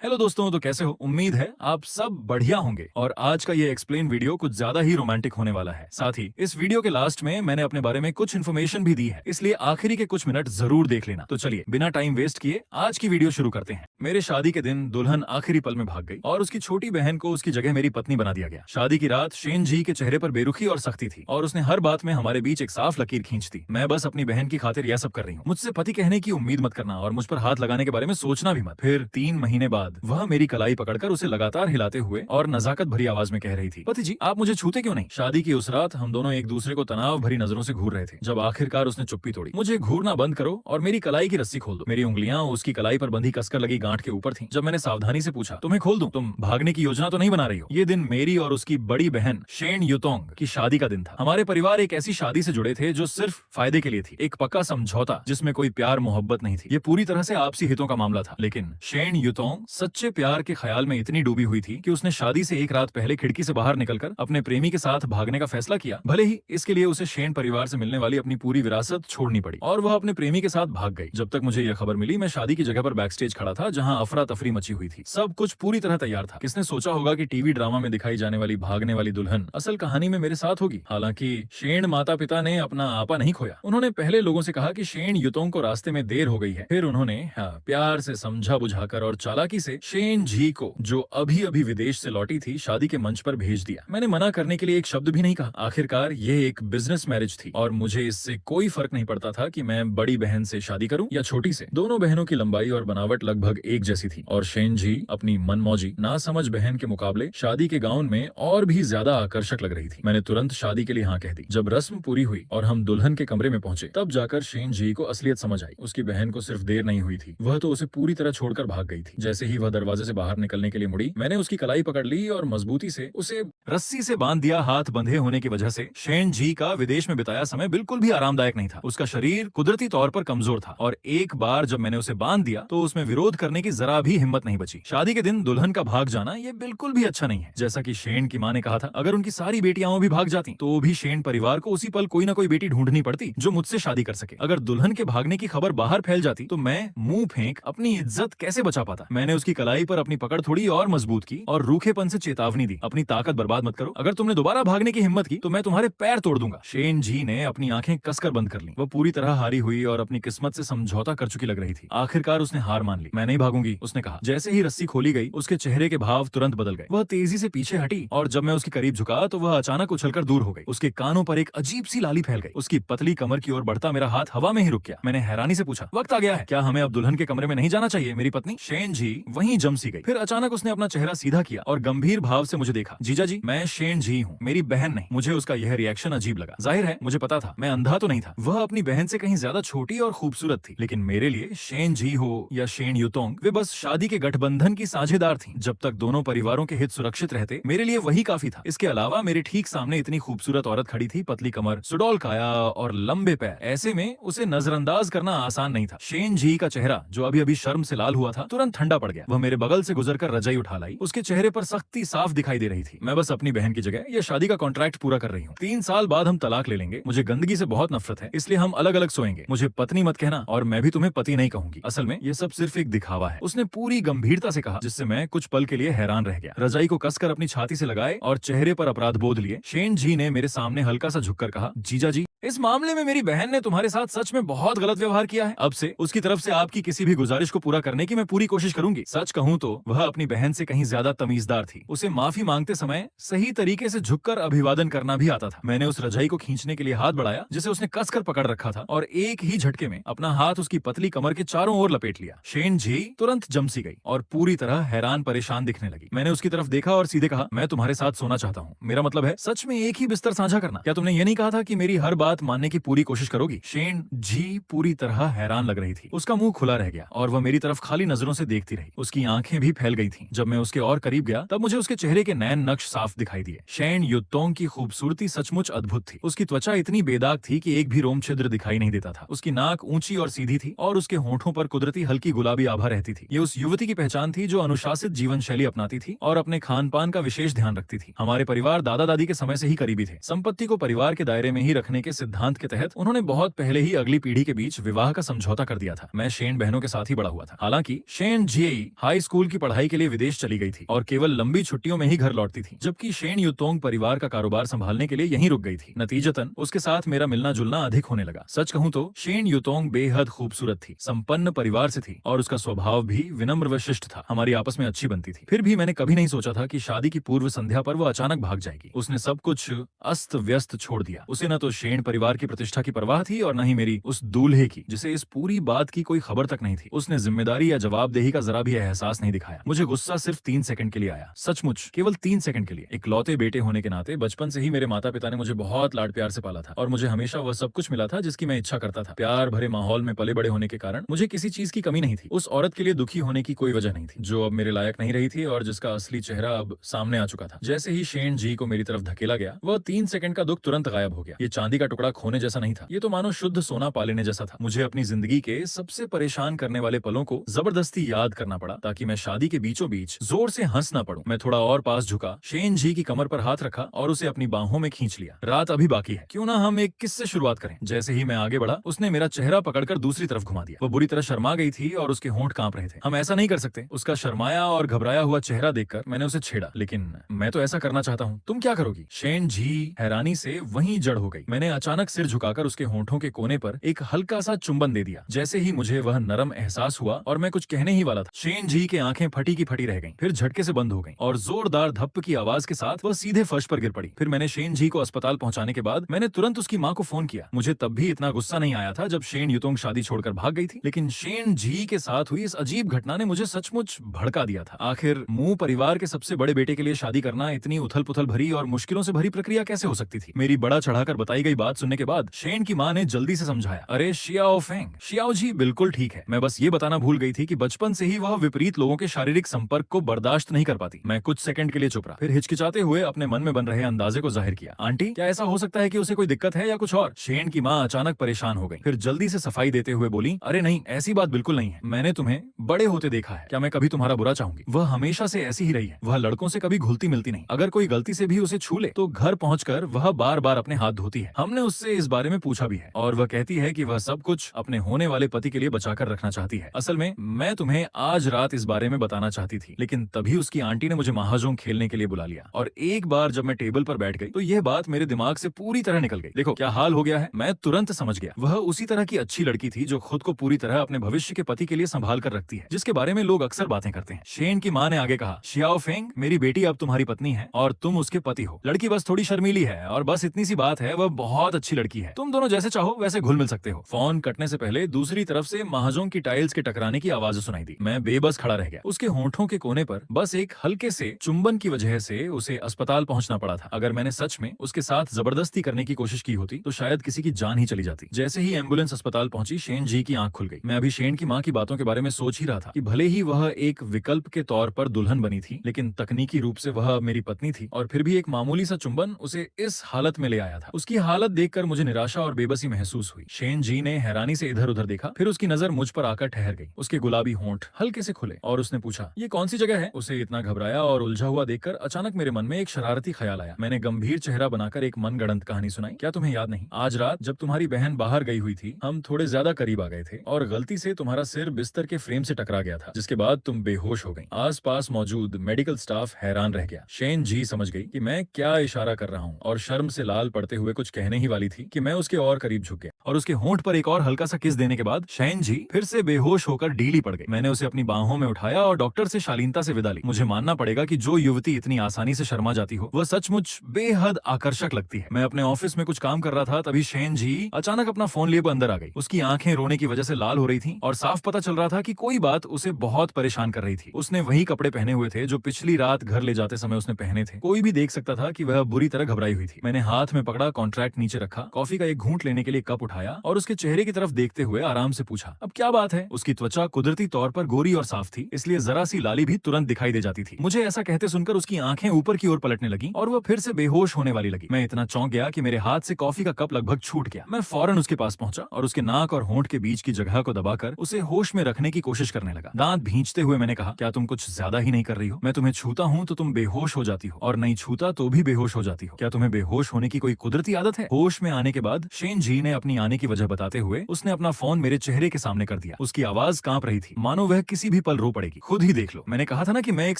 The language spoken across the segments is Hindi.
हेलो दोस्तों, तो कैसे हो? उम्मीद है आप सब बढ़िया होंगे। और आज का ये एक्सप्लेन वीडियो कुछ ज्यादा ही रोमांटिक होने वाला है। साथ ही इस वीडियो के लास्ट में मैंने अपने बारे में कुछ इन्फॉर्मेशन भी दी है, इसलिए आखिरी के कुछ मिनट जरूर देख लेना। तो चलिए बिना टाइम वेस्ट किए आज की वीडियो शुरू करते हैं। मेरे शादी के दिन दुल्हन आखिरी पल में भाग गई और उसकी छोटी बहन को उसकी जगह मेरी पत्नी बना दिया गया। शादी की रात शेन जी के चेहरे पर बेरुखी और सख्ती थी और उसने हर बात में हमारे बीच एक साफ लकीर खींच दी। मैं बस अपनी बहन की खातिर यह सब कर रही हूँ। मुझसे पति कहने की उम्मीद मत करना और मुझ पर हाथ लगाने के बारे में सोचना भी मत। फिर 3 महीने बाद वह मेरी कलाई पकड़कर उसे लगातार हिलाते हुए और नजाकत भरी आवाज में कह रही थी, पति जी आप मुझे छूते क्यों नहीं? शादी की उस रात हम दोनों एक दूसरे को तनाव भरी नजरों से घूर रहे थे, जब आखिरकार उसने चुप्पी तोड़ी। मुझे घूरना बंद करो और मेरी कलाई की रस्सी खोल दो। मेरी उंगलियां उसकी कलाई पर बंधी कसकर लगी गांठ के ऊपर थीं। जब मैंने सावधानी से पूछा, तुम्हें खोल दूं? तुम भागने की योजना तो नहीं बना रही हो? ये दिन मेरी और उसकी बड़ी बहन शेन युतोंग की शादी का दिन था। हमारे परिवार एक ऐसी शादी से जुड़े थे जो सिर्फ फायदे के लिए थी, एक पक्का समझौता जिसमें कोई प्यार मोहब्बत नहीं थी। ये पूरी तरह से आपसी हितों का मामला था। लेकिन शेन युतोंग सच्चे प्यार के ख्याल में इतनी डूबी हुई थी कि उसने शादी से एक रात पहले खिड़की से बाहर निकलकर अपने प्रेमी के साथ भागने का फैसला किया। भले ही इसके लिए उसे शेन परिवार से मिलने वाली अपनी पूरी विरासत छोड़नी पड़ी और वह अपने प्रेमी के साथ भाग गई। जब तक मुझे यह खबर मिली, मैं शादी की जगह पर बैक स्टेज खड़ा था, जहां अफरा तफरी मची हुई थी। सब कुछ पूरी तरह तैयार था। किसने सोचा होगा कि टीवी ड्रामा में दिखाई जाने वाली भागने वाली दुल्हन असल कहानी में मेरे साथ होगी। हालांकि शेन माता पिता ने अपना आपा नहीं खोया। उन्होंने पहले लोगों से कहा कि शेन युतोंग को रास्ते में देर हो गई है। फिर उन्होंने प्यार से समझा बुझाकर और चालाकी से शेन जी को, जो अभी अभी विदेश से लौटी थी, शादी के मंच पर भेज दिया। मैंने मना करने के लिए एक शब्द भी नहीं कहा। आखिरकार यह एक बिजनेस मैरिज थी और मुझे इससे कोई फर्क नहीं पड़ता था कि मैं बड़ी बहन से शादी करूं या छोटी से। दोनों बहनों की लंबाई और बनावट लगभग एक जैसी थी और शेन जी अपनी मनमौजी नासमझ बहन के मुकाबले शादी के गाउन में और भी ज्यादा आकर्षक लग रही थी। मैंने तुरंत शादी के लिए हाँ कह दी। जब रस्म पूरी हुई और हम दुल्हन के कमरे में पहुंचे, तब जाकर शेन जी को असलियत समझ आई। उसकी बहन को सिर्फ देर नहीं हुई थी, वह तो उसे पूरी तरह छोड़कर भाग गई थी। जैसे ही वह दरवाजे से बाहर निकलने के लिए मुड़ी, मैंने उसकी कलाई पकड़ ली और मजबूती से उसे रस्सी से बांध दिया। हाथ बंधे होने की वजह से शेन जी का विदेश में बिताया समय बिल्कुल भी आरामदायक नहीं था। उसका शरीर कुदरती तौर पर कमजोर था और एक बार जब मैंने उसे बांध दिया तो उसमें विरोध करने की जरा भी हिम्मत नहीं बची। शादी के दिन दुल्हन का भाग जाना ये बिल्कुल भी अच्छा नहीं है। जैसा कि शेन की मां ने कहा था, अगर उनकी सारी बेटियां भी भाग जाती तो भी शेन परिवार को उसी पल कोई ना कोई बेटी ढूंढनी पड़ती जो मुझसे शादी कर सके। अगर दुल्हन के भागने की खबर बाहर फैल जाती तो मैं मुंह फेंक अपनी इज्जत कैसे बचा पाता। मैंने उसकी कलाई पर अपनी पकड़ थोड़ी और मजबूत की और रूखेपन से चेतावनी दी, अपनी ताकत बर्बाद मत करो। अगर तुमने दोबारा भागने की हिम्मत की तो मैं तुम्हारे पैर तोड़ दूंगा। शेन जी ने अपनी आंखें कसकर बंद कर ली। वो पूरी तरह हारी हुई और अपनी किस्मत से समझौता कर चुकी लग रही थी। आखिरकार उसने हार मान ली। मैं नहीं भागूंगी, उसने कहा। जैसे ही रस्सी खोली गई, उसके चेहरे के भाव तुरंत बदल गए। वह तेजी से पीछे हटी और जब मैं उसके करीब झुका तो वह अचानक उछलकर दूर हो गई। उसके कानों पर एक अजीब सी लाली फैल गई। उसकी पतली कमर की ओर बढ़ता मेरा हाथ हवा में ही रुक गया। मैंने हैरानी से पूछा, वक्त आ गया है, क्या हमें अब दुल्हन के कमरे में नहीं जाना चाहिए मेरी पत्नी? शेन जी वहीं जम सी गई। फिर अचानक उसने अपना चेहरा सीधा किया और गंभीर भाव से मुझे देखा। जीजा जी, मैं शेन जी हूँ, मेरी बहन नहीं। मुझे उसका यह रिएक्शन अजीब लगा। जाहिर है मुझे पता था, मैं अंधा तो नहीं था। वह अपनी बहन से कहीं ज्यादा छोटी और खूबसूरत थी, लेकिन मेरे लिए शेन जी हो या शेन युतोंग, वे बस शादी के गठबंधन की साझेदार थी। जब तक दोनों परिवारों के हित सुरक्षित रहते, मेरे लिए वही काफी था। इसके अलावा मेरे ठीक सामने इतनी खूबसूरत औरत खड़ी थी, पतली कमर, सुडौल काया और लंबे पैर। ऐसे में उसे नजरअंदाज करना आसान नहीं था। शेन जी का चेहरा, जो अभी अभी शर्म से लाल हुआ था, तुरंत ठंडा पड़ गया। वह मेरे बगल से गुजरकर रजाई उठा लाई। उसके चेहरे पर सख्ती साफ दिखाई दे रही थी। मैं बस अपनी बहन की जगह यह शादी का कॉन्ट्रैक्ट पूरा कर रही हूँ। 3 साल बाद हम तलाक ले लेंगे। मुझे गंदगी से बहुत नफरत है, इसलिए हम अलग अलग सोएंगे। मुझे पत्नी मत कहना और मैं भी तुम्हें पति नहीं कहूंगी। असल में ये सब सिर्फ एक दिखावा है, उसने पूरी गंभीरता से कहा, जिससे मैं कुछ पल के लिए हैरान रह गया। रजाई को कसकर अपनी छाती से लगाए और चेहरे पर अपराध बोध लिए शेन जी ने मेरे सामने हल्का सा झुककर कहा, जीजा जी, इस मामले में मेरी बहन ने तुम्हारे साथ सच में बहुत गलत व्यवहार किया है। अब से उसकी तरफ से आपकी किसी भी गुजारिश को पूरा करने की मैं पूरी कोशिश करूंगी। सच कहूं तो वह अपनी बहन से कहीं ज्यादा तमीजदार थी। उसे माफी मांगते समय सही तरीके से झुककर अभिवादन करना भी आता था। मैंने उस रजाई को खींचने के लिए हाथ बढ़ाया जिसे उसने कसकर पकड़ रखा था और एक ही झटके में अपना हाथ उसकी पतली कमर के चारों ओर लपेट लिया। शेन जी तुरंत जमसी गई और पूरी तरह हैरान परेशान दिखने लगी। मैंने उसकी तरफ देखा और सीधे कहा, मैं तुम्हारे साथ सोना चाहता हूँ। मेरा मतलब है सच में एक ही बिस्तर साझा करना। क्या तुमने ये नहीं कहा था कि मेरी हर बात मानने की पूरी कोशिश करोगी? शेन जी पूरी तरह हैरान लग रही थी। उसका मुंह खुला रह गया और वह मेरी तरफ खाली नजरों से देखती रही। उसकी आंखें भी फैल गई थीं। जब मैं उसके और करीब गया तब मुझे उसके चेहरे के नैन नक्श साफ दिखाई दिए। शेन युतोंग की खूबसूरती सचमुच अद्भुत थी। उसकी त्वचा इतनी बेदाग थी कि एक भी रोम छिद्र दिखाई नहीं देता था। उसकी नाक ऊंची और सीधी थी और उसके होंठों पर कुदरती हल्की गुलाबी आभा रहती थी। ये उस युवती की पहचान थी जो अनुशासित जीवन शैली अपनाती थी और अपने खान पान का विशेष ध्यान रखती थी। हमारे परिवार दादा दादी के समय से ही करीबी थे। संपत्ति को परिवार के दायरे में ही रखने के सिद्धांत के तहत उन्होंने बहुत पहले ही अगली पीढ़ी के बीच विवाह का समझौता कर दिया था। मैं शेन बहनों के साथ ही बड़ा हुआ था। हालांकि शेन जिएई हाई स्कूल की पढ़ाई के लिए विदेश चली गई थी और केवल लंबी छुट्टियों में ही घर लौटती थी, जबकि शेन युतोंग परिवार का कारोबार संभालने के लिए यहीं रुक गई थी। नतीजतन उसके साथ मेरा मिलना जुलना अधिक होने लगा। सच कहूं तो शेन युतोंग बेहद खूबसूरत थी, संपन्न परिवार से थी और उसका स्वभाव भी विनम्र व शिष्ट था। हमारी आपस में अच्छी बनती थी। फिर भी मैंने कभी नहीं सोचा था कि शादी की पूर्व संध्या पर वो अचानक भाग जाएगी। उसने सब कुछ अस्त व्यस्त छोड़ दिया। उसे न तो शेन परिवार की प्रतिष्ठा की परवाह थी और न ही मेरी उस दूल्हे की, जिसे इस पूरी बात की कोई खबर तक नहीं थी। उसने जिम्मेदारी या जवाबदेही का जरा भी एहसास नहीं दिखाया। मुझे गुस्सा सिर्फ 3 सेकंड के लिए आया, सचमुच केवल 3 सेकंड के लिए। इकलौते बेटे होने के नाते बचपन से ही मेरे माता पिता ने मुझे बहुत लाड प्यार से पाला था और मुझे हमेशा वह सब कुछ मिला था जिसकी मैं इच्छा करता था। प्यार भरे माहौल में पले बड़े होने के कारण मुझे किसी चीज की कमी नहीं थी। उस औरत के लिए दुखी होने की कोई वजह नहीं थी जो अब मेरे लायक नहीं रही थी और जिसका असली चेहरा अब सामने आ चुका था। जैसे ही शेन जी को मेरी तरफ धकेला गया, वह 3 सेकंड का दुख तुरंत गायब हो गया। ये चांदी का टुकड़ा खोने जैसा नहीं था, ये तो मानो शुद्ध सोना पा लेने जैसा था। मुझे अपनी जिंदगी के सबसे परेशान करने वाले पलों को जबरदस्ती याद करना पड़ा ताकि मैं शादी के बीचों बीच जोर से हंस ना पड़ूं। मैं थोड़ा और पास झुका, शेन जी की कमर पर हाथ रखा और उसे अपनी बाहों में खींच लिया। रात अभी बाकी है, क्यों ना हम एक किस्से शुरुआत करें। जैसे ही मैं आगे बढ़ा, उसने मेरा चेहरा पकड़कर दूसरी तरफ घुमा दिया। वो बुरी तरह शर्मा गई थी और उसके होंठ कांप रहे थे। हम ऐसा नहीं कर सकते। उसका शर्माया और घबराया हुआ चेहरा देखकर मैंने उसे छेड़ा, लेकिन मैं तो ऐसा करना चाहता हूँ, तुम क्या करोगी? शेन जी हैरानी से वहीं जड़ हो गई। मैंने अचानक सिर झुकाकर उसके होंठों के कोने पर एक हल्का सा चुंबन दे दिया। जैसे ही मुझे वह नरम एहसास हुआ और मैं कुछ कहने ही वाला था, शेन जी की आंखें फटी की फटी रह गईं, फिर झटके से बंद हो गईं और जोरदार धप्प की आवाज के साथ वह सीधे फर्श पर गिर पड़ी। फिर मैंने शेन जी को अस्पताल पहुंचाने के बाद मैंने तुरंत उसकी मां को फोन किया। मुझे तब भी इतना गुस्सा नहीं आया था जब शेन युतोंग शादी छोड़कर भाग गई थी, लेकिन शेन जी के साथ हुई इस अजीब घटना ने मुझे सचमुच भड़का दिया था। आखिर मुंह परिवार के सबसे बड़े बेटे के लिए शादी करना इतनी उथल पुथल भरी और मुश्किलों से भरी प्रक्रिया कैसे हो सकती थी? मेरी बड़ा चढ़ाकर बताई गई बात सुनने के बाद शेन की मां ने जल्दी से समझाया, अरे शियाओ फेंग, शियाओ जी बिल्कुल ठीक है। मैं बस ये बताना भूल गई थी कि बचपन से ही वह विपरीत लोगों के शारीरिक संपर्क को बर्दाश्त नहीं कर पाती। मैं कुछ सेकंड के लिए चुप रहा, फिर हिचकिचाते हुए अपने मन में बन रहे अंदाजे को जाहिर किया। आंटी, क्या ऐसा हो सकता है कि उसे कोई दिक्कत है या कुछ और? शेन की मां अचानक परेशान हो गई, फिर जल्दी से सफाई देते हुए बोली, अरे नहीं, ऐसी बात बिल्कुल नहीं है। मैंने तुम्हें बड़े होते देखा है, क्या मैं कभी तुम्हारा बुरा चाहूंगी? वह हमेशा से ऐसी ही रही है। वह लड़कों से कभी घुलती मिलती नहीं। अगर कोई गलती से भी उसे छू ले तो घर पहुंचकर वह बार बार अपने हाथ धोती है। हमने उससे इस बारे में पूछा भी है और वह कहती है कि वह सब कुछ अपने होने वाले पति के लिए बचाकर रखना चाहती है। असल में मैं तुम्हें आज रात इस बारे में बताना चाहती थी, लेकिन तभी उसकी आंटी ने मुझे महाजोंग खेलने के लिए बुला लिया और एक बार जब मैं टेबल पर बैठ गई तो यह बात मेरे दिमाग से पूरी तरह निकल गई। देखो क्या हाल हो गया है। मैं तुरंत समझ गया, वह उसी तरह की अच्छी लड़की थी जो खुद को पूरी तरह अपने भविष्य के पति के लिए संभाल कर रखती है, जिसके बारे में लोग अक्सर बातें करते हैं। शेन की मां ने आगे कहा, शियाओ फेंग, मेरी बेटी अब तुम्हारी पत्नी है और तुम उसके पति हो। लड़की बस थोड़ी शर्मीली है और बस इतनी सी बात है, वह बहुत अच्छी लड़की है। तुम दोनों जैसे चाहो वैसे घुल मिल सकते हो। फोन कटने से पहले दूसरी तरफ से महाजों की टाइल्स के टकराने की आवाज सुनाई दी। मैं बेबस खड़ा रह गया। उसके होंठों के कोने पर बस एक हल्के से चुंबन की वजह से उसे अस्पताल पहुंचना पड़ा था। अगर मैंने सच में उसके साथ जबरदस्ती करने की कोशिश की होती तो शायद किसी की जान ही चली जाती। जैसे ही एम्बुलेंस अस्पताल पहुंची, शेन जी की आंख खुल गई। मैं अभी शेन की मां की बातों के बारे में सोच ही रहा था कि भले ही वह एक विकल्प के तौर पर दुल्हन बनी थी, लेकिन तकनीकी रूप से वह मेरी पत्नी थी और फिर भी एक मामूली सा चुंबन उसे इस हालत में ले आया था। उसकी हालत देखकर मुझे निराशा और बेबसी महसूस हुई। शेन जी ने हैरानी से इधर उधर देखा, फिर उसकी नजर मुझ पर आकर ठहर गई। उसके गुलाबी होंठ हल्के से खुले और उसने पूछा, ये कौन सी जगह है? उसे इतना घबराया और उलझा हुआ देखकर अचानक मेरे मन में एक शरारती ख्याल आया। मैंने गंभीर चेहरा बनाकर एक मनगढ़ंत कहानी सुनाई। क्या तुम्हें याद नहीं, आज रात जब तुम्हारी बहन बाहर गई हुई थी, हम थोड़े ज्यादा करीब आ गए थे और गलती से तुम्हारा सिर बिस्तर के फ्रेम से टकरा गया था, जिसके बाद तुम बेहोश हो गई। आसपास मौजूद मेडिकल स्टाफ हैरान रह गया। शेन जी समझ गई कि मैं क्या इशारा कर रहा हूँ और शर्म से लाल पड़ते हुए कुछ कहने ही वाली थी कि मैं उसके और करीब झुक गया और उसके होंठ पर एक और हल्का सा किस देने के बाद शेन जी फिर से बेहोश होकर डीली पड़ गई। मैंने उसे अपनी बाहों में उठाया और डॉक्टर से शालीनता से विदा ली। मुझे मानना पड़ेगा कि जो युवती इतनी आसानी से शर्मा जाती हो वह सचमुच बेहद आकर्षक लगती है। मैं अपने ऑफिस में कुछ काम कर रहा था, तभी शेन जी अचानक अपना फोन लिए अंदर आ गई। उसकी आंखें रोने की वजह से लाल हो रही थी और साफ पता चल रहा था कि कोई बात उसे बहुत परेशान कर रही थी। उसने वही कपड़े पहने हुए थे जो पिछली रात घर ले जाते समय उसने पहने थे। कोई भी देख सकता था कि वह बुरी तरह घबराई हुई थी। मैंने हाथ में पकड़ा कॉन्ट्रैक्ट नीचे रखा, कॉफी का एक घूंट लेने के लिए कप उठाया और उसके चेहरे की तरफ देखते हुए आराम से पूछा, अब क्या बात है? उसकी त्वचा कुदरती तौर पर गोरी और साफ थी, इसलिए जरा सी लाली भी तुरंत दिखाई दे जाती थी। मुझे ऐसा कहते सुनकर उसकी आंखें ऊपर की ओर पलटने लगी और वह फिर से बेहोश होने वाली लगी। मैं इतना चौंक गया कि मेरे हाथ से कॉफी का कप लगभग छूट गया। मैं फौरन उसके पास पहुंचा और उसके नाक और होंठ के बीच की जगह को दबाकर उसे होश में रखने की कोशिश करने लगा। दांत भींचते हुए मैंने कहा, क्या तुम कुछ ज्यादा ही नहीं कर रही हो? मैं तुम्हें छूता हूँ तो तुम बेहोश हो जाती हो और नहीं छूता तो भी बेहोश हो जाती हो। क्या तुम्हें बेहोश होने की कोई कुदरती आदत है? होश होश में आने के बाद शेन जी ने अपनी आने की वजह बताते हुए उसने अपना फोन मेरे चेहरे के सामने कर दिया। उसकी आवाज कांप रही थी, मानो वह किसी भी पल रो पड़ेगी। खुद ही देख लो, मैंने कहा था ना कि मैं एक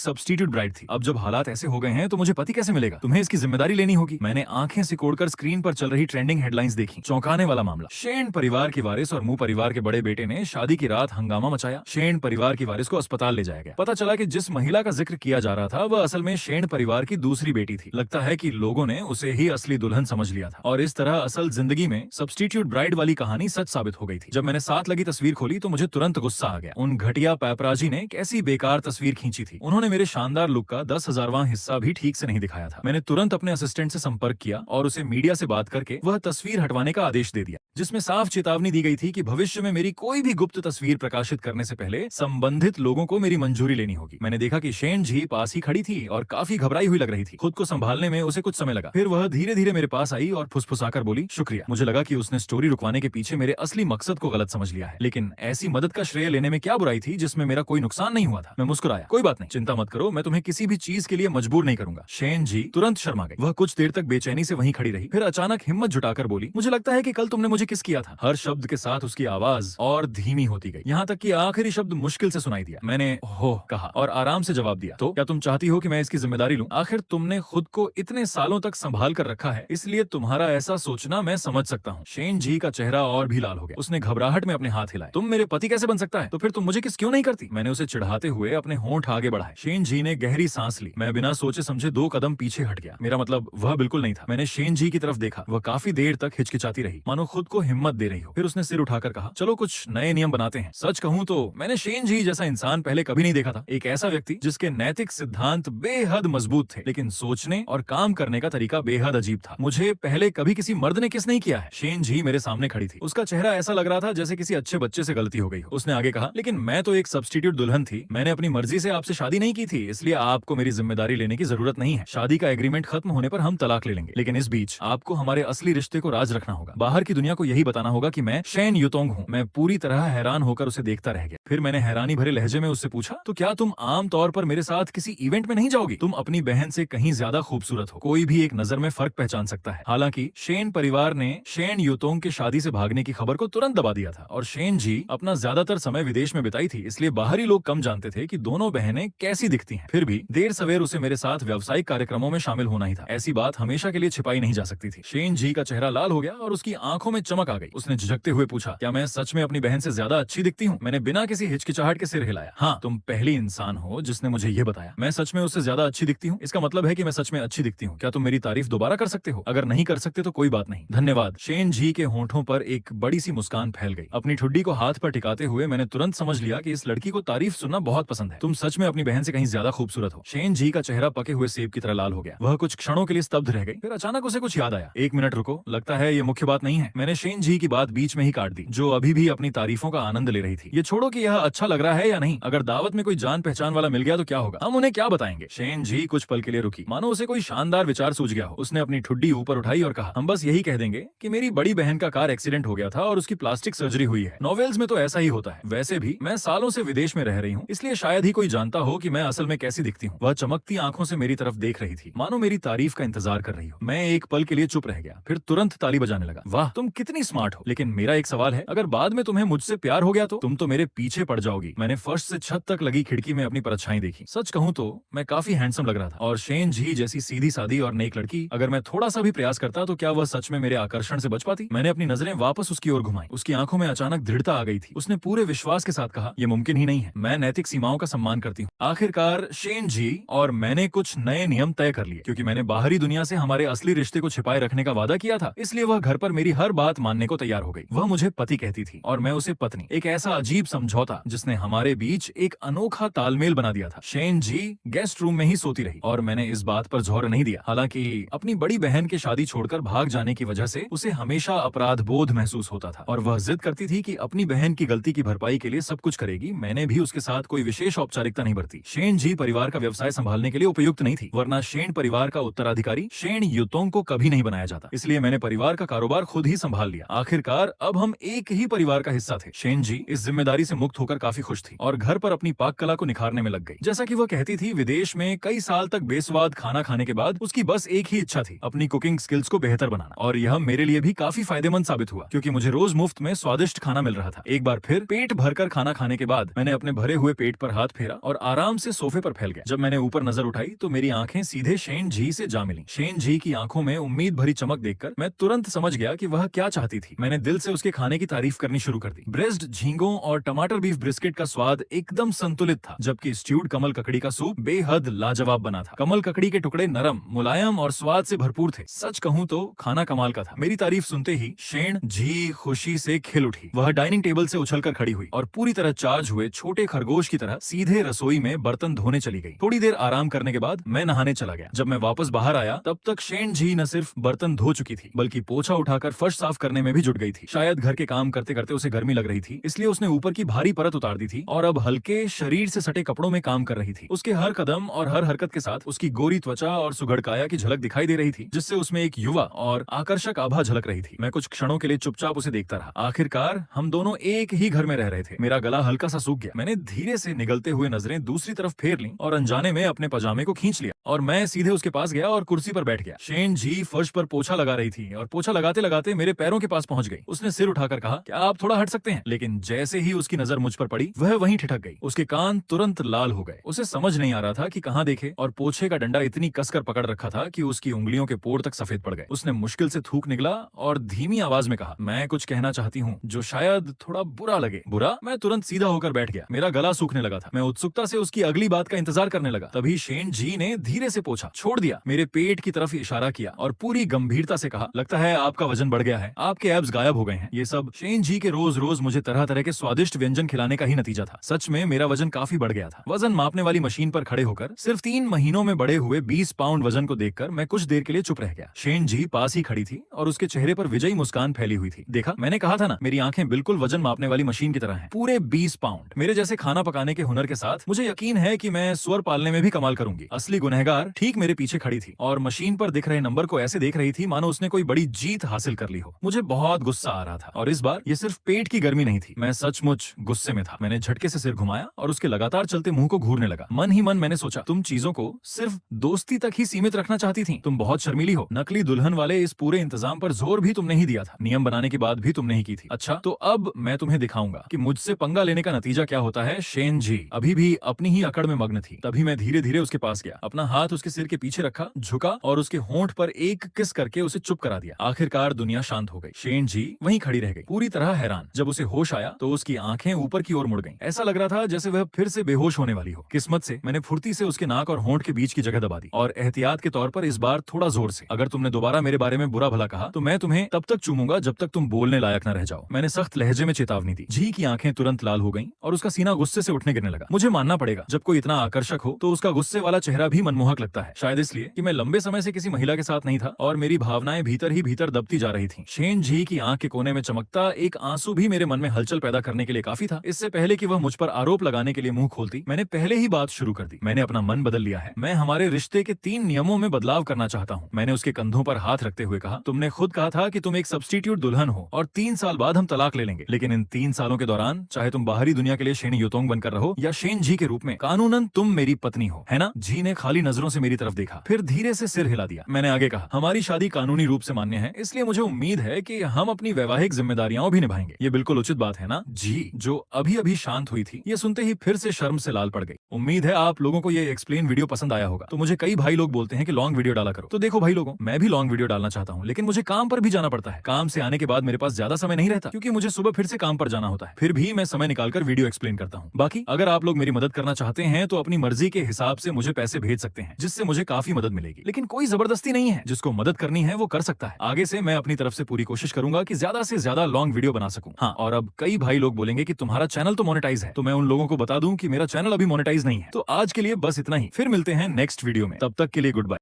सब्स्टिट्यूट ब्राइड थी। अब जब हालात ऐसे हो गए हैं तो मुझे पति कैसे मिलेगा? तुम्हें इसकी जिम्मेदारी लेनी होगी। मैंने आंखें सिकोड़कर स्क्रीन पर चल रही ट्रेंडिंग हेडलाइंस देखी। चौंकाने वाला मामला, शेन परिवार की वारिस और मुंह परिवार के बड़े बेटे ने शादी की रात हंगामा मचाया। शेन परिवार की वारिस को अस्पताल ले जाया गया। पता चला कि जिस महिला का जिक्र किया जा रहा था वह असल में शेन परिवार की दूसरी बेटी थी। लगता है कि लोगों ने उसे ही असली दुल्हन समझ लिया था और इस तरह असल जिंदगी में सब्स्टिट्यूट ब्राइड वाली कहानी सच साबित हो गई थी। जब मैंने साथ लगी तस्वीर खोली तो मुझे तुरंत गुस्सा आ गया। उन घटिया पैपराजी ने कैसी बेकार तस्वीर खींची थी। उन्होंने मेरे शानदार लुक का 10,000वां हिस्सा भी ठीक से नहीं दिखाया था। मैंने तुरंत अपने असिस्टेंट से संपर्क किया और उसे मीडिया से बात करके वह तस्वीर हटवाने का आदेश दे दिया, जिसमें साफ चेतावनी दी गई थी कि भविष्य में मेरी कोई भी गुप्त तस्वीर प्रकाशित करने से पहले संबंधित लोगों को मेरी मंजूरी लेनी होगी। मैंने देखा कि शेन जी पास ही खड़ी थी और काफी घबराई हुई लग रही थी। खुद को संभालने में उसे कुछ समय लगा। फिर वह धीरे धीरे मेरे पास आई और फुसफुसाकर बोली, शुक्रिया। मुझे लगा कि उसने स्टोरी रुकवाने के पीछे मेरे असली मकसद को गलत समझ लिया है, लेकिन ऐसी मदद का श्रेय लेने में क्या बुराई थी जिसमें मेरा कोई नुकसान नहीं हुआ था। मैं मुस्कुराया, कोई बात नहीं, चिंता मत करो, मैं तुम्हें किसी भी चीज के लिए मजबूर नहीं करूंगा। शेन जी तुरंत शर्मा गई। वह कुछ देर तक बेचैनी से वहीं खड़ी रही, फिर अचानक हिम्मत जुटाकर बोली, मुझे लगता है कि कल तुमने मुझे किस किया था। हर शब्द के साथ उसकी आवाज और धीमी होती गई, यहाँ तक कि आखिरी शब्द मुश्किल से सुनाई दिया। मैंने हो कहा और आराम से जवाब दिया, तो क्या तुम चाहती हो कि मैं इसकी जिम्मेदारी लूं? आखिर तुमने खुद को इतने सालों तक संभाल कर रखा है, इसलिए तुम्हारा ऐसा सोचना मैं समझ सकता हूँ। शेन जी का चेहरा और भी लाल हो गया। उसने घबराहट में अपने हाथ हिलाए। तुम मेरे पति कैसे बन सकता है? तो फिर तुम मुझे किस क्यों नहीं करती? मैंने उसे चिढ़ाते हुए अपने होंठ आगे बढ़ाए। शेन जी ने गहरी सांस ली। मैं बिना सोचे समझे 2 कदम पीछे हट गया। मेरा मतलब वह बिल्कुल नहीं था। मैंने शेन जी की तरफ देखा। वह काफी देर तक हिचकिचाती रही, मानो खुद को हिम्मत दे रही हो। फिर उसने सिर उठाकर कहा, चलो कुछ नए नियम बनाते हैं। सच कहूँ तो मैंने शेन जी जैसा इंसान पहले कभी नहीं देखा था। एक ऐसा व्यक्ति जिसके नैतिक सिद्धांत बेहद मजबूत थे, लेकिन सोचने और काम करने का तरीका बेहद अजीब था। मुझे पहले कभी किसी मर्द ने किस नहीं किया है। शेन जी मेरे सामने खड़ी थी। उसका चेहरा ऐसा लग रहा था जैसे किसी अच्छे बच्चे से गलती हो गई हो। उसने आगे कहा, लेकिन मैं तो एक सब्स्टिट्यूट दुल्हन थी। मैंने अपनी मर्जी से आपसे शादी नहीं की थी, इसलिए आपको मेरी जिम्मेदारी लेने की जरूरत नहीं है। शादी का एग्रीमेंट खत्म होने पर हम तलाक ले लेंगे, लेकिन इस बीच आपको हमारे असली रिश्ते को राज रखना होगा। बाहर की दुनिया को यही बताना होगा कि मैं शेन युतोंग हूँ। मैं पूरी तरह हैरान होकर उसे देखता रह गया। फिर मैंने हैरानी भरे लहजे में उससे पूछा, तो क्या तुम आम तौर पर मेरे साथ किसी इवेंट में नहीं जाओगी? तुम अपनी बहन से कहीं ज्यादा खूबसूरत हो। कोई भी एक नजर में फर्क पहचान सकता है। हालांकि शेन परिवार ने शेन युतोंग के शादी से भागने की खबर को तुरंत दबा दिया था और शेन जी अपना ज्यादातर समय विदेश में बिताई थी, इसलिए बाहरी लोग कम जानते थे कि दोनों बहनें कैसी दिखती हैं। फिर भी देर सवेर उसे मेरे साथ व्यावसायिक कार्यक्रमों में शामिल होना ही था। ऐसी बात हमेशा के लिए छिपाई नहीं जा सकती थी। शेन जी का चेहरा लाल हो गया और उसकी आंखों में चमक आ गई। उसने झिझकते हुए पूछा, क्या मैं सच में अपनी बहन से ज्यादा अच्छी दिखती हूँ? मैंने बिना किसी हिचकिचाहट के सिर हिलाया। हाँ, तुम पहली इंसान हो जिसने मुझे ये बताया। मैं सच में उससे ज्यादा अच्छी दिखती हूँ? इसका मतलब है कि मैं सच में अच्छी दिखती हूँ। क्या तुम मेरी तारीफ दोबारा कर सकते हो? अगर नहीं कर सकते तो कोई बात नहीं, धन्यवाद। शेन जी के होंठों पर एक बड़ी सी मुस्कान फैल गई। अपनी ठुड्डी को हाथ पर टिकाते हुए मैंने तुरंत समझ लिया कि इस लड़की को तारीफ सुनना बहुत पसंद है। तुम सच में अपनी बहन से कहीं ज्यादा खूबसूरत हो। शेन जी का चेहरा पके हुए सेब की तरह लाल हो गया। वह कुछ क्षणों के लिए स्तब्ध रह गई, फिर अचानक उसे कुछ याद आया। 1 मिनट रुको, लगता है ये मुख्य बात नहीं है। मैंने शेन जी की बात बीच में ही काट दी, जो अभी भी अपनी तारीफों का आनंद ले रही थी। ये छोड़ो कि यह अच्छा लग रहा है या नहीं, अगर दावत में कोई जान पहचान वाला मिल गया तो क्या होगा? हम उन्हें क्या बताएंगे? शेन जी कुछ पल के लिए रुकी, मानो उसे कोई शानदार विचार सूझ गया हो। उसने अपनी ठुड्डी ऊपर उठाई और कहा, हम बस यही कह देंगे कि मेरी बड़ी बहन का कार एक्सीडेंट हो गया था और उसकी प्लास्टिक सर्जरी हुई है। नॉवेल्स में तो ऐसा ही होता है। वैसे भी मैं सालों से विदेश में रह रही हूँ, इसलिए शायद ही कोई जानता हो कि मैं असल में कैसी दिखती हूँ। वह चमकती आंखों से मेरी तरफ देख रही थी, मानो मेरी तारीफ का इंतजार कर रही हो। मैं एक पल के लिए चुप रह गया, फिर तुरंत ताली बजाने लगा। वाह, तुम कितनी स्मार्ट हो। लेकिन मेरा एक सवाल है, अगर बाद में तुम्हें मुझसे प्यार हो गया तो? तुम तो मेरे पीछे पड़ जाओगी। मैंने फर्श से छत तक लगी खिड़की में अपनी परछाई देखी। सच कहूँ तो मैं काफी हैंडसम लग रहा था, और शेन जी जैसी सीधी सादी और नेक लड़की, अगर मैं थोड़ा सा भी प्रयास करता तो क्या वह सच में मेरे आकर्षण से बच पाती? मैंने अपनी नजरें वापस उसकी ओर घुमाई। उसकी आंखों में अचानक दृढ़ता आ गई थी। उसने पूरे विश्वास के साथ कहा, यह मुमकिन ही नहीं है। मैं नैतिक सीमाओं का सम्मान करती हूँ। आखिरकार शेन जी और मैंने कुछ नए नियम तय कर लिए, क्योंकि मैंने बाहरी दुनिया से हमारे असली रिश्ते को छिपाए रखने का वादा किया था। इसलिए वह घर पर मेरी हर बात मानने को तैयार हो गई। वह मुझे पति कहती थी और मैं उसे पत्नी। एक ऐसा अजीब समझौता जिसने हमारे बीच एक अनोखा तालमेल बना दिया था। शेन जी गेस्ट रूम में ही सोती रही और मैंने इस बात पर जोर नहीं दिया। हालांकि अपनी बड़ी बहन की शादी छोड़कर भाग जाने की वजह से उसे हमेशा अपराध बोध महसूस होता था और वह जिद करती थी कि अपनी बहन की गलती की भरपाई के लिए सब कुछ करेगी। मैंने भी उसके साथ कोई विशेष औपचारिकता नहीं बरती। शेन जी परिवार का व्यवसाय संभालने के लिए उपयुक्त नहीं थी, वरना शेन परिवार का उत्तराधिकारी शेन युतोंग को कभी नहीं बनाया जाता। इसलिए मैंने परिवार का कारोबार खुद ही संभाल लिया। आखिरकार अब हम एक ही परिवार का हिस्सा थे। शेन जी इस जिम्मेदारी से मुक्त होकर काफी खुश थी और घर पर अपनी पाक कला को निखारने में लग गई। जैसा कि वह कहती थी, विदेश में कई साल तक बेस्वाद खाना खाने के बाद उसकी बस एक ही इच्छा थी, अपनी कुकिंग स्किल्स को बेहतर बनाना। बनाना, और यह मेरे लिए भी काफी फायदेमंद साबित हुआ क्योंकि मुझे रोज मुफ्त में स्वादिष्ट खाना मिल रहा था। एक बार फिर पेट भरकर खाना खाने के बाद मैंने अपने भरे हुए पेट पर हाथ फेरा और आराम से सोफे पर फैल गया। जब मैंने ऊपर नजर उठाई तो मेरी आंखें सीधे शेन झी से जा मिली। शेन झी की आंखों में उम्मीद भरी चमक देखकर मैं तुरंत समझ गया कि वह क्या चाहती थी। मैंने दिल से उसके खाने की तारीफ करनी शुरू कर दी। ब्रेस्ट, झींगों और टमाटर बीफ ब्रिस्केट का स्वाद एकदम संतुलित था, जबकि स्ट्यूड कमल ककड़ी का सूप बेहद लाजवाब बना था। कमल ककड़ी के टुकड़े नरम, मुलायम और स्वाद से भरपूर थे। सच कहूं तो खाना कमाल का था। मेरी तारीफ सुनते ही शेन झी खुशी से खिल उठी। वह डाइनिंग टेबल से उछलकर खड़ी हुई और पूरी तरह चार्ज हुए छोटे खरगोश की तरह सीधे रसोई में बर्तन धोने चली गई। थोड़ी देर आराम करने के बाद मैं नहाने चला गया। जब मैं वापस बाहर आया तब तक शेन झी न सिर्फ बर्तन धो चुकी थी बल्कि पोछा उठाकर फर्श साफ करने में भी जुट गई थी। शायद घर के काम करते करते उसे गर्मी लग रही थी, इसलिए उसने ऊपर की भारी परत उतार दी थी और अब हल्के शरीर से सटे कपड़ों में काम कर रही थी। उसके हर कदम और हर हरकत के साथ उसकी गोरी त्वचा और सुघड़ काया की झलक दिखाई दे रही थी, जिससे उसमें एक युवा और आकर्षक आभा झलक रही थी। मैं कुछ क्षणों के लिए चुपचाप उसे देखता रहा। आखिरकार हम दोनों एक ही घर में रह रहे थे। मेरा गला हल्का सा सूख गया। मैंने धीरे से निगलते हुए नजरें दूसरी तरफ फेर ली और अनजाने में अपने पजामे को खींच लिया और मैं सीधे उसके पास गया और कुर्सी पर बैठ गया। शेन झी फर्श पर पोछा लगा रही थी और पोछा लगाते लगाते मेरे पैरों के पास पहुंच गई। उसने सिर उठाकर कहा, क्या आप थोड़ा हट सकते हैं? लेकिन जैसे ही उसकी नजर मुझ पर पड़ी वह वहीं ठिठक गई। उसके कान तुरंत लाल हो गए। उसे समझ नहीं आ रहा था कि कहां देखे और पोछे का डंडा इतनी कसकर पकड़ रखा था कि उसकी उंगलियों के पोर तक सफेद पड़ गए। उसने मुश्किल से थूक निकला और धीमी आवाज में कहा, मैं कुछ कहना चाहती हूँ जो शायद थोड़ा बुरा लगे। बुरा? मैं तुरंत सीधा होकर बैठ गया। मेरा गला सूखने लगा था। मैं उत्सुकता से उसकी अगली बात का इंतजार करने लगा। तभी शेन झी ने धीरे से पोछा छोड़ दिया, मेरे पेट की तरफ इशारा किया और पूरी गंभीरता से कहा, लगता है आपका वजन बढ़ गया है, आपके एब्स गायब हो गए हैं। ये सब शेन झी के रोज रोज मुझे तरह तरह के स्वादिष्ट व्यंजन खिलाने का ही नतीजा था। सच में मेरा वजन काफी बढ़ गया था। वजन मापने वाली मशीन पर खड़े होकर सिर्फ 3 महीनों में बढ़े हुए 20 पाउंड वजन को देखकर मैं कुछ देर के लिए चुप रह गया। शेन झी पास ही खड़ी थी और उसके चेहरे पर विजयी मुस्कान फैली हुई थी। देखा, मैंने कहा था ना, मेरी आंखें बिल्कुल वजन मापने वाली मशीन की तरह हैं। पूरे 20 पाउंड। मेरे जैसे खाना पकाने के हुनर के साथ मुझे यकीन है कि मैं सुअर पालने में भी कमाल करूंगी। असली गुनहगार ठीक मेरे पीछे खड़ी थी और मशीन पर दिख रहे नंबर को ऐसे देख रही थी मानो उसने कोई बड़ी जीत हासिल कर ली हो। मुझे बहुत गुस्सा आ रहा था और इस बार ये सिर्फ पेट की गर्मी नहीं थी, मैं सचमुच गुस्से में था। मैंने झटके से सिर घुमाया और उसके लगातार चलते मुंह को घूरने लगा। मन ही मन मैंने सोचा, तुम चीजों को सिर्फ दोस्ती तक ही सीमित रखना चाहती थी। तुम बहुत शर्मीली हो। नकली दुल्हन वाले इस पूरे इंतजाम पर जोर भी तुमने ही दिया था। नियम बनाने की बात भी तुमने ही की थी। अच्छा, तो अब मैं तुम्हें दिखाऊंगा कि मुझसे पंगा लेने का नतीजा क्या होता है। शेन झी अभी भी अपनी ही अकड़ में मग्न थी। तभी मैं धीरे धीरे उसके पास गया, अपना हाथ उसके सिर के पीछे रखा, झुका और उसके होंठ पर एक किस करके उसे चुप करा दिया। आखिरकार दुनिया शांत हो गई। शेन झी वहीं खड़ी रह गई, पूरी तरह हैरान। जब उसे होश आया तो उसकी आंखें ऊपर की ओर मुड़ गईं। ऐसा लग रहा था जैसे वह फिर से बेहोश होने वाली हो। किस्मत से मैंने फुर्ती से उसके नाक और होंठ के बीच की जगह दबा दी और एहतियात के तौर पर इस बार थोड़ा जोर से, अगर तुमने दोबारा मेरे बारे में बुरा भला कहा तो मैं तुम्हें तब तक चूमूंगा जब तक तुम बोलने लायक न रह जाओ। मैंने सख्त लहजे में चेतावनी दी। झी की आंखें तुरंत लाल हो गईं और उसका सीना गुस्से से उठने गिरने लगा। मुझे मानना पड़ेगा, जब कोई इतना आकर्षक हो तो उसका गुस्से वाला चेहरा भी मनमोहक लगता है। शायद इसलिए कि मैं लंबे समय से किसी महिला के साथ नहीं था और मेरी भावनाएं भीतर ही भीतर दबती जा रही थीं। शेन झी की आंख के कोने में चमकता एक आंसू भी मेरे मन में हलचल पैदा करने के लिए काफी था। इससे पहले कि वह मुझ पर आरोप लगाने के लिए मुंह खोलती, मैंने पहले ही बात शुरू कर दी। मैंने अपना मन बदल लिया है। मैं हमारे रिश्ते के 3 नियमों में बदलाव करना चाहता हूँ। मैंने उसके कंधों पर हाथ रखते हुए कहा, तुमने खुद कहा था कि तुम एक सब्स्टिट्यूट दुल्हन हो और 3 साल बाद हम तलाक ले लेंगे। लेकिन इन 3 सालों के दौरान चाहे तुम बाहरी दुनिया के लिए शेन यूतोंग बनकर रहो या शेन झी के रूप में, कानूनन तुम मेरी पत्नी हो, है ना? झी ने खाली नजरों से मेरी तरफ देखा, फिर धीरे से सिर हिला दिया। मैंने आगे कहा, हमारी शादी कानूनी रूप से मान्य है, इसलिए मुझे उम्मीद है कि हम अपनी वैवाहिक जिम्मेदारियां भी निभाएंगे। ये बिल्कुल उचित बात है ना? झी, जो अभी अभी शांत हुई थी, ये सुनते ही फिर से शर्म से लाल पड़ गई। उम्मीद है आप लोगों को ये एक्सप्लेन वीडियो पसंद आया होगा। तो मुझे कई भाई लोग बोलते हैं कि लॉन्ग वीडियो डाला करो। तो देखो भाई लोगों, मैं भी लॉन्ग वीडियो डालना चाहता हूँ, लेकिन मुझे काम पर भी जाना पड़ता है। काम से आने के बाद मेरे पास ज्यादा समय नहीं रहता क्योंकि मुझे सुबह फिर से काम पर जाना होता है। फिर भी मैं समय निकालकर वीडियो एक्सप्लेन करता हूँ। बाकी अगर आप लोग मेरी मदद करना चाहते हैं तो अपनी मर्जी के हिसाब से मुझे पैसे भेज सकते हैं, जिससे मुझे काफी मदद मिलेगी। लेकिन कोई जबरदस्ती नहीं है। जिसको मदद करनी है वो कर सकता है। आगे से मैं अपनी तरफ से पूरी कोशिश करूंगा कि ज्यादा से ज्यादा लॉन्ग वीडियो बना सकूं। हाँ, और अब कई भाई लोग बोलेंगे कि तुम्हारा चैनल तो मोनेटाइज है, तो मैं उन लोगों को बता दूं कि मेरा चैनल अभी मोनेटाइज नहीं है। तो आज के लिए बस इतना ही। फिर मिलते हैं नेक्स्ट वीडियो में। तब तक के लिए गुड बाय।